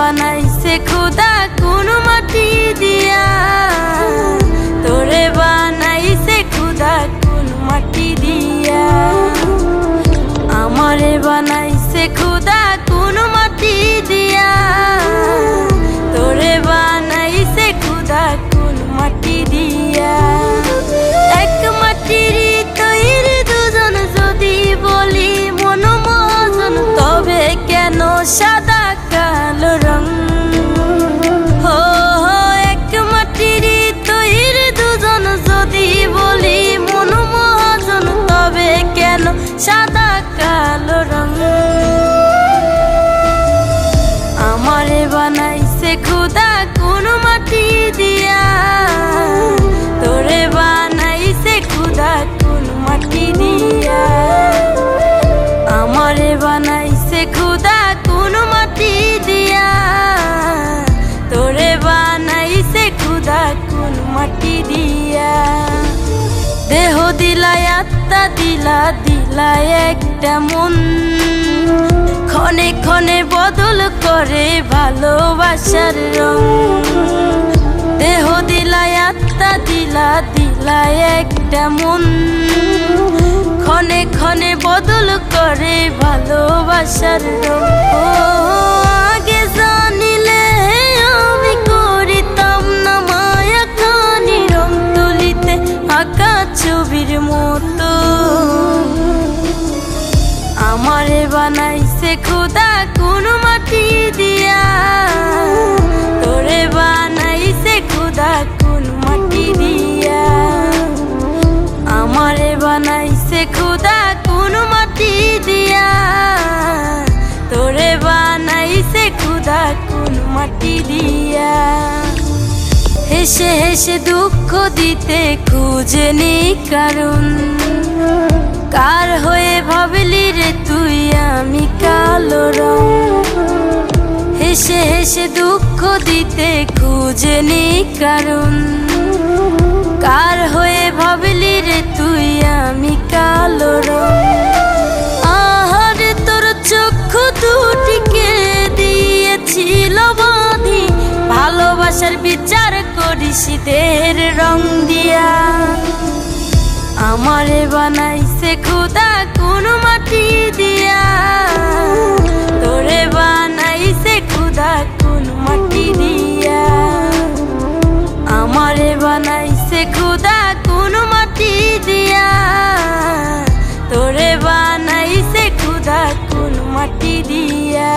বানাইছে খুদা কোন মাটি দিয়া, তোরে বানাইছে খুদা কোন মাটি দিয়া। আমারে বানাইছে খুদা কোন মাটি দিয়া, তোরে বানাইছে খুদা কোন মাটি দিয়া। এক মাটির তৈরি দুজন যদি বলি মন মজন, তবে কেন সাদা কালো রং? হো এক মাটির তৈরি দুজন যদি বলি মন মজন, তবে কেন সাদা কালো রং? আমারে বানাইছে খুদা কোন মাটি দিয়া, তোরে বানাইছে খুদা কোন মাটি দিয়া। আমারে বানাইছে খুদা কোন মাটি দিয়া, তোরে বানাইছে খুদা কোন মাটি দিয়া। দেহ দিলাই আত্মা দিলা, দিলাই একটা মন, ক্ষণে ক্ষণে বদল করে ভালোবাসার রং। দেহ দিলাই আত্মা দিলা, দিলাই একটা মন, ক্ষণে ক্ষণে বদল করে ভালোবাসার রং। ও আগে জানিলে আমি করিতাম না মায়া খানি, রং তুলিতে আঁকা ছবির মতো। আমারে বানাইছে খুদা কোন মাটি দিয়া, তোরে বানাইছে খুদা কোন মাটি দিয়া। আমারে বানাইছে খুদা কোন মাটি দিয়া, তোরে বানাইছে খুদা কোন মাটি দিয়া। হেসে হেসে দুঃখ দিতে খুঁজেনি কারণ, কার হয়ে ভাবলি রে তুই আমি কালো রং? হেসে হেসে দুঃখ দিতে খুঁজেনি কারণ, কার হয়ে ভাবলি রে তুই আমি কালো রং? আহারে তোর চক্ষু দুটিকে দিয়েছিল বাঁধি, ভালোবাসার বিচার করিস দেহের রং দিয়া। আমারে বানাইছে খুদা কোন মাটি দিয়া, তোরে বানাইছে খুদা কোন মাটি দিয়া। আমারে বানাইছে খুদা কোন মাটি দিয়া, তোরে বানাইছে খুদা কোন মাটি দিয়া।